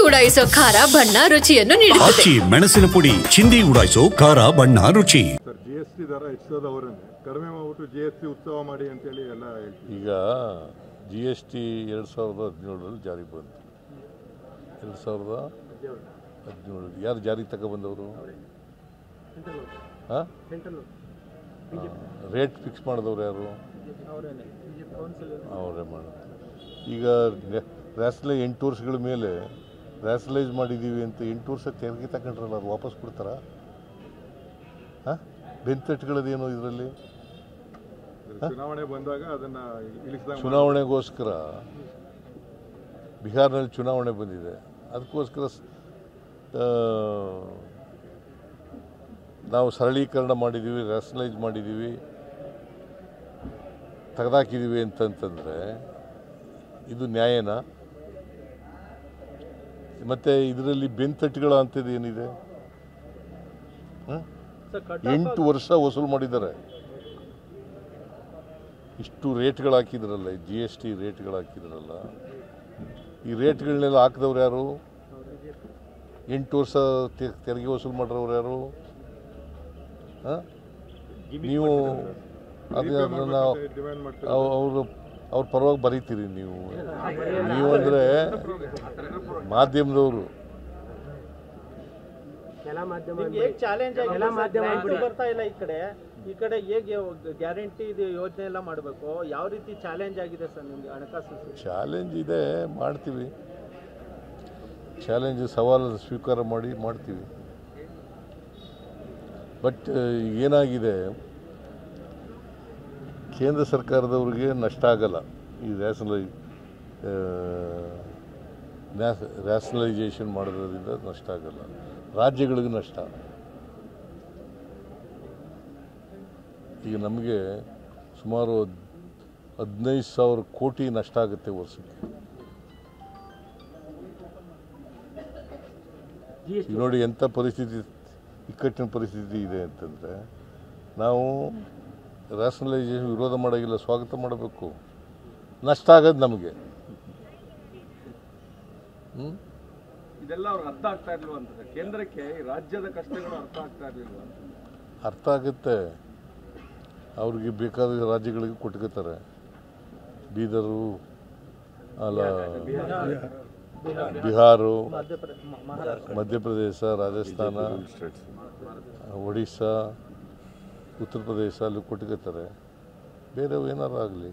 ಉಡಾಯಿಸೋ ಖಾರ ಬಣ್ಣ ರುಚಿಯನ್ನು ನೀಡುತ್ತದೆ. ಆಚಿ ಮೆಣಸಿನ ಪುಡಿ ಚಿಂದಿ ಉಡಾಯಿಸೋ ಖಾರ ಬಣ್ಣ ರುಚಿ. ಜಿಎಸ್ಟಿ ದರ ಹೆಚ್ಚಿಸೋದವರೇ ಕಡಿಮೆ ಮಾಡ್ಬಿಟ್ಟು ಜಿಎಸ್ಟಿ ಉತ್ಸವ ಮಾಡಿ ಅಂತೇಳಿ ಎಲ್ಲ ಹೇಳ್ತೀವಿ. ಈಗ ಜಿಎಸ್ಟಿ 2017ರಲ್ಲಿ ಜಾರಿಗೆ ಬಂತು. 2017 ಯಾರು ಜಾರಿಗೆ ತಗೊಬಂದವರು? ಹಾಂ, ರೇಟ್ ಫಿಕ್ಸ್ ಮಾಡಿದವ್ರು ಯಾರು? ಅವರೇ ಮಾಡೋದು. ಈಗ ರ್ಯಾಷನಲೈಸ್ 8 ವರ್ಷಗಳ ಮೇಲೆ ರ್ಯಾಷನಲೈಸ್ ಮಾಡಿದ್ದೀವಿ ಅಂತ 8 ವರ್ಷ ತೆರಿಗೆ ತಗೊಂಡ್ರಲ್ಲ, ಅದು ವಾಪಸ್ ಕೊಡ್ತಾರಾ? ಹಾಂ, ಬೆಂತಟ್ಟುಗಳದೇನು ಇದರಲ್ಲಿ? ಚುನಾವಣೆ ಬಂದಾಗ ಅದನ್ನು ಚುನಾವಣೆಗೋಸ್ಕರ ಬಿಹಾರ್ನಲ್ಲಿ ಚುನಾವಣೆ ಬಂದಿದೆ, ಅದಕ್ಕೋಸ್ಕರ ನಾವು ಸರಳೀಕರಣ ಮಾಡಿದ್ದೀವಿ, ರ್ಯಾಷನಲೈಸ್ ಮಾಡಿದ್ದೀವಿ, ತೆಗೆದಾಕಿದ್ದೀವಿ ಅಂತಂತಂದರೆ ಇದು ನ್ಯಾಯನಾ? ಮತ್ತು ಇದರಲ್ಲಿ ಬೆಂತಟ್ಟುಗಳ ಅಂಥದ್ದು ಏನಿದೆ? 8 ವರ್ಷ ವಸೂಲು ಮಾಡಿದ್ದಾರೆ. ಇಷ್ಟು ರೇಟ್ಗಳು ಹಾಕಿದ್ರಲ್ಲ, ಜಿ ಎಸ್ ಟಿ ರೇಟ್ಗಳು ಹಾಕಿದ್ರಲ್ಲ, ಈ ರೇಟ್ಗಳನ್ನೆಲ್ಲ ಹಾಕಿದವ್ರು ಯಾರು? 8 ವರ್ಷ ತೆರಿಗೆ ವಸೂಲು ಮಾಡಿರೋರು ಯಾರು? ನೀವು ಅದನ್ನ ಅವ್ರ ಪರವಾಗಿ ಬರೀತೀರಿ ನೀವು ಅಂದರೆ ಮಾಧ್ಯಮದವರು. ಈ ಕಡೆ ಹೇಗೆ ಗ್ಯಾರಂಟಿ ಯೋಜನೆ ಎಲ್ಲ ಮಾಡಬೇಕು, ಯಾವ ರೀತಿ ಚಾಲೆಂಜ್ ಆಗಿದೆ ಸರ್ ನಿಮಗೆ ಹಣಕಾಸು? ಚಾಲೆಂಜ್ ಇದೆ, ಮಾಡ್ತೀವಿ. ಚಾಲೆಂಜ್ ಸವಾಲು ಸ್ವೀಕಾರ ಮಾಡ್ತೀವಿ. ಬಟ್ ಏನಾಗಿದೆ, ಕೇಂದ್ರ ಸರ್ಕಾರದವ್ರಿಗೆ ನಷ್ಟ ಆಗಲ್ಲ ಈ ರ್ಯಾಷನಲೈಸೇಷನ್ ಮಾಡೋದ್ರಿಂದ ನಷ್ಟ ಆಗಲ್ಲ, ರಾಜ್ಯಗಳಿಗೆ ನಷ್ಟ. ಈಗ ನಮಗೆ ಸುಮಾರು 15,000 ಕೋಟಿ ನಷ್ಟ ಆಗುತ್ತೆ ವರ್ಷಕ್ಕೆ. ಈಗ ನೋಡಿ ಎಂಥ ಪರಿಸ್ಥಿತಿ, ಇಕ್ಕಟ್ಟಿನ ಪರಿಸ್ಥಿತಿ ಇದೆ ಅಂತಂದರೆ ನಾವು ರ್ಯಾಷನಲೈಸೇಷನ್ ವಿರೋಧ ಮಾಡೋಂಗಿಲ್ಲ, ಸ್ವಾಗತ ಮಾಡಬೇಕು. ನಷ್ಟ ಆಗೋದು ನಮಗೆ. ಇದೆಲ್ಲ ಅವ್ರಿಗೆ ಅರ್ಥ ಆಗ್ತಾ ಇರ್ಲಿಲ್ಲ ಅಂತ ಕೇಂದ್ರಕ್ಕೆ ರಾಜ್ಯದ ಕಷ್ಟಗಳು ಅರ್ಥ ಆಗ್ತಾ ಇರಲಿಲ್ಲ. ಅರ್ಥ ಆಗುತ್ತೆ, ಅವ್ರಿಗೆ ಬೇಕಾದ ರಾಜ್ಯಗಳಿಗೆ ಕೊಟ್ಕೋತಾರೆ. ಬೀದರು ಅಲ್ಲ, ಬಿಹಾರ, ಮಧ್ಯಪ್ರದೇಶ, ರಾಜಸ್ಥಾನ, ಒಡಿಸ್ಸಾ, ಉತ್ತರ ಪ್ರದೇಶ ಅಲ್ಲಿ ಕೊಟ್ಕೋತಾರೆ. ಬೇರೆ ಏನಾರು ಆಗಲಿ.